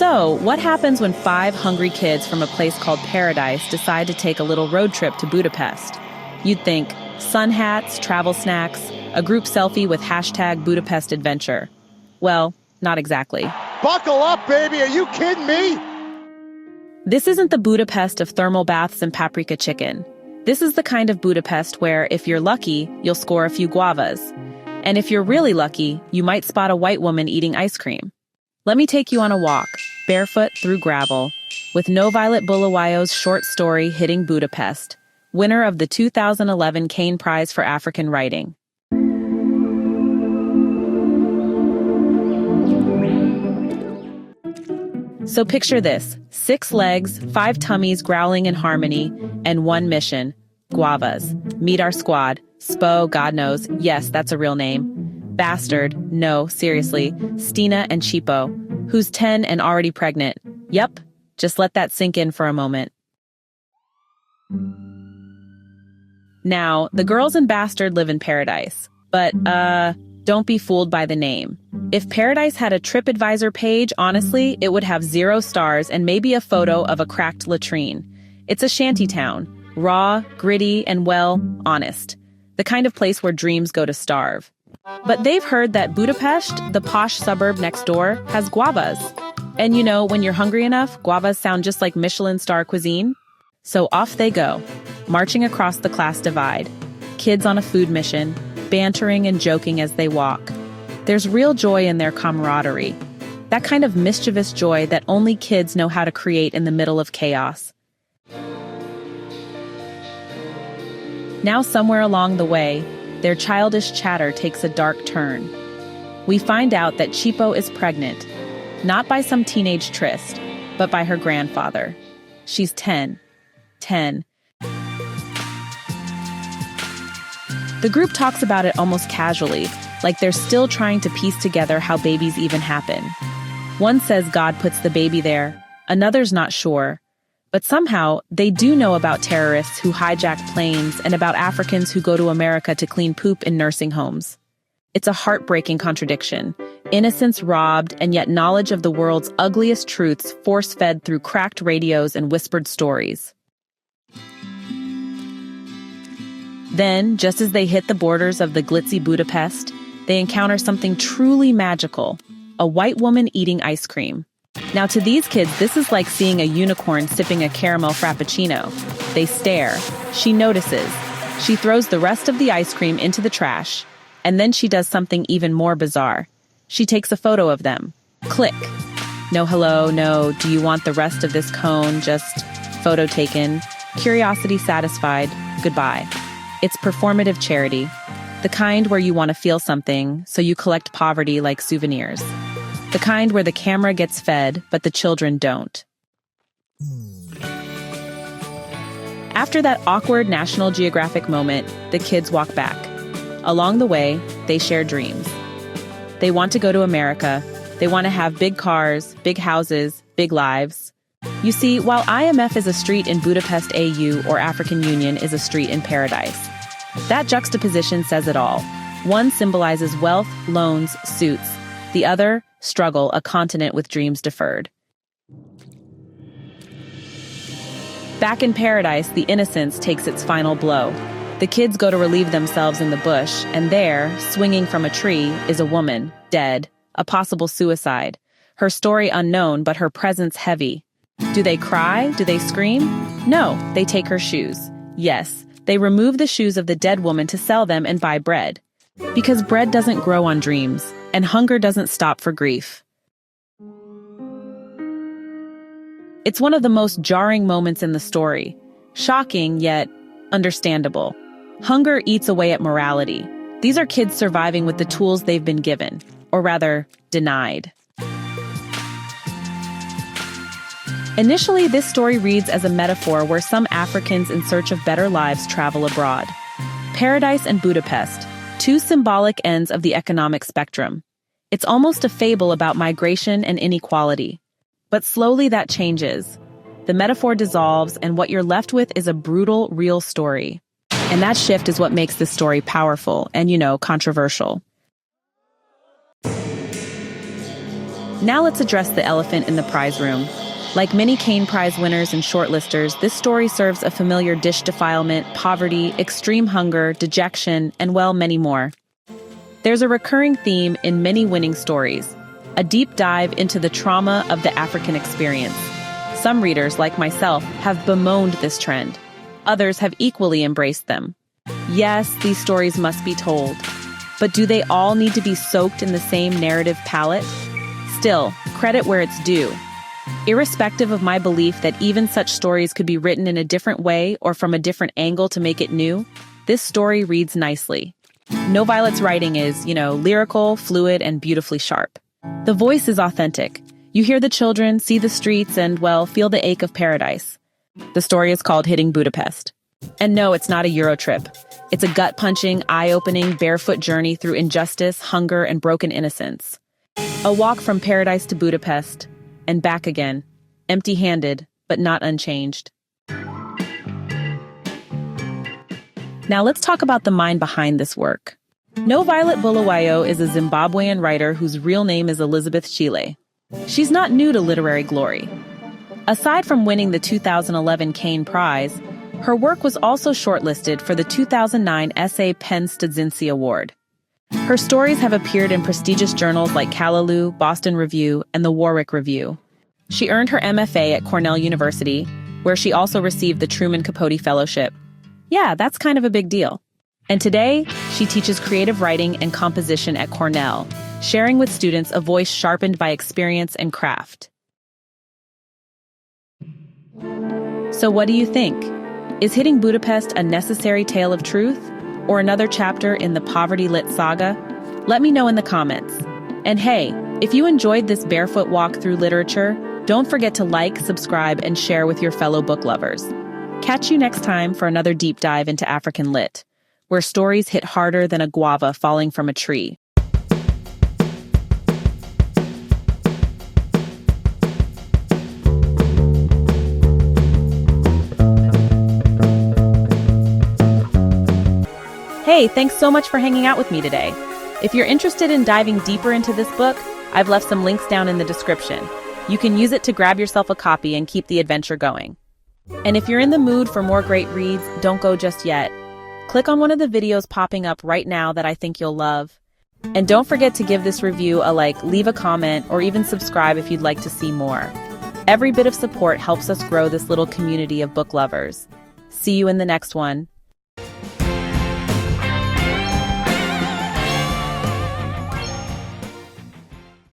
So, what happens when 5 hungry kids from a place called Paradise decide to take a little road trip to Budapest? You'd think sun hats, travel snacks, a group selfie with hashtag Budapest Adventure. Well, not exactly. Buckle up, baby! Are you kidding me? This isn't the Budapest of thermal baths and paprika chicken. This is the kind of Budapest where, if you're lucky, you'll score a few guavas. And if you're really lucky, you might spot a white woman eating ice cream. Let me take you on a walk, barefoot through gravel, with NoViolet Bulawayo's short story Hitting Budapest, winner of the 2011 Caine Prize for African Writing. So picture this: 6 legs, 5 tummies growling in harmony, and 1 mission: guavas. Meet our squad. Spo, God knows, yes, that's a real name. Bastard, no, seriously, Stina and Chipo, who's 10 and already pregnant. Yep, just let that sink in for a moment. Now, the girls in Bastard live in Paradise, but, don't be fooled by the name. If Paradise had a TripAdvisor page, honestly, it would have 0 stars and maybe a photo of a cracked latrine. It's a shantytown, raw, gritty, and, well, honest. The kind of place where dreams go to starve. But they've heard that Budapest, the posh suburb next door, has guavas. And you know, when you're hungry enough, guavas sound just like Michelin star cuisine. So off they go, marching across the class divide. Kids on a food mission, bantering and joking as they walk. There's real joy in their camaraderie. That kind of mischievous joy that only kids know how to create in the middle of chaos. Now somewhere along the way, their childish chatter takes a dark turn. We find out that Chipo is pregnant, not by some teenage tryst, but by her grandfather. She's 10. 10. The group talks about it almost casually, like they're still trying to piece together how babies even happen. One says God puts the baby there, another's not sure. But somehow, they do know about terrorists who hijack planes and about Africans who go to America to clean poop in nursing homes. It's a heartbreaking contradiction. Innocence robbed, and yet knowledge of the world's ugliest truths force-fed through cracked radios and whispered stories. Then, just as they hit the borders of the glitzy Budapest, they encounter something truly magical: a white woman eating ice cream. Now to these kids, this is like seeing a unicorn sipping a caramel frappuccino. They stare. She notices. She throws the rest of the ice cream into the trash. And then she does something even more bizarre. She takes a photo of them. Click. No hello, no, do you want the rest of this cone? Just photo taken. Curiosity satisfied. Goodbye. It's performative charity. The kind where you want to feel something, so you collect poverty like souvenirs. The kind where the camera gets fed, but the children don't. After that awkward National Geographic moment, the kids walk back. Along the way, they share dreams. They want to go to America. They want to have big cars, big houses, big lives. You see, while IMF is a street in Budapest AU or African Union is a street in Paradise. That juxtaposition says it all. One symbolizes wealth, loans, suits. The other, struggle, a continent with dreams deferred. Back in Paradise, the innocence takes its final blow. The kids go to relieve themselves in the bush, and there, swinging from a tree, is a woman, dead, a possible suicide. Her story unknown, but her presence heavy. Do they cry? Do they scream? No, they take her shoes. Yes, they remove the shoes of the dead woman to sell them and buy bread. Because bread doesn't grow on dreams, and hunger doesn't stop for grief. It's one of the most jarring moments in the story. Shocking, yet understandable. Hunger eats away at morality. These are kids surviving with the tools they've been given, or rather, denied. Initially, this story reads as a metaphor where some Africans in search of better lives travel abroad. Paradise and Budapest, two symbolic ends of the economic spectrum. It's almost a fable about migration and inequality. But slowly that changes. The metaphor dissolves, and what you're left with is a brutal, real story. And that shift is what makes this story powerful and, controversial. Now let's address the elephant in the prize room. Like many Caine Prize winners and shortlisters, this story serves a familiar dish defilement, poverty, extreme hunger, dejection, and well, many more. There's a recurring theme in many winning stories, a deep dive into the trauma of the African experience. Some readers, like myself, have bemoaned this trend. Others have equally embraced them. Yes, these stories must be told. But do they all need to be soaked in the same narrative palette? Still, credit where it's due. Irrespective of my belief that even such stories could be written in a different way or from a different angle to make it new, this story reads nicely. NoViolet's writing is, lyrical, fluid, and beautifully sharp. The voice is authentic. You hear the children, see the streets, and, feel the ache of paradise. The story is called Hitting Budapest. And no, it's not a Euro trip. It's a gut-punching, eye-opening, barefoot journey through injustice, hunger, and broken innocence. A walk from paradise to Budapest, and back again, empty-handed, but not unchanged. Now let's talk about the mind behind this work. NoViolet Bulawayo is a Zimbabwean writer whose real name is Elizabeth Chile. She's not new to literary glory. Aside from winning the 2011 Caine Prize, her work was also shortlisted for the 2009 Essay Penn Studzinski Award. Her stories have appeared in prestigious journals like Callaloo, Boston Review, and the Warwick Review. She earned her MFA at Cornell University, where she also received the Truman Capote Fellowship. Yeah, that's kind of a big deal. And today, she teaches creative writing and composition at Cornell, sharing with students a voice sharpened by experience and craft. So what do you think? Is Hitting Budapest a necessary tale of truth, or another chapter in the poverty-lit saga? Let me know in the comments. And hey, if you enjoyed this barefoot walk through literature, don't forget to like, subscribe, and share with your fellow book lovers. Catch you next time for another deep dive into African lit, where stories hit harder than a guava falling from a tree. Hey, thanks so much for hanging out with me today. If you're interested in diving deeper into this book, I've left some links down in the description. You can use it to grab yourself a copy and keep the adventure going. And if you're in the mood for more great reads, don't go just yet. Click on one of the videos popping up right now that I think you'll love. And don't forget to give this review a like, leave a comment, or even subscribe if you'd like to see more. Every bit of support helps us grow this little community of book lovers. See you in the next one.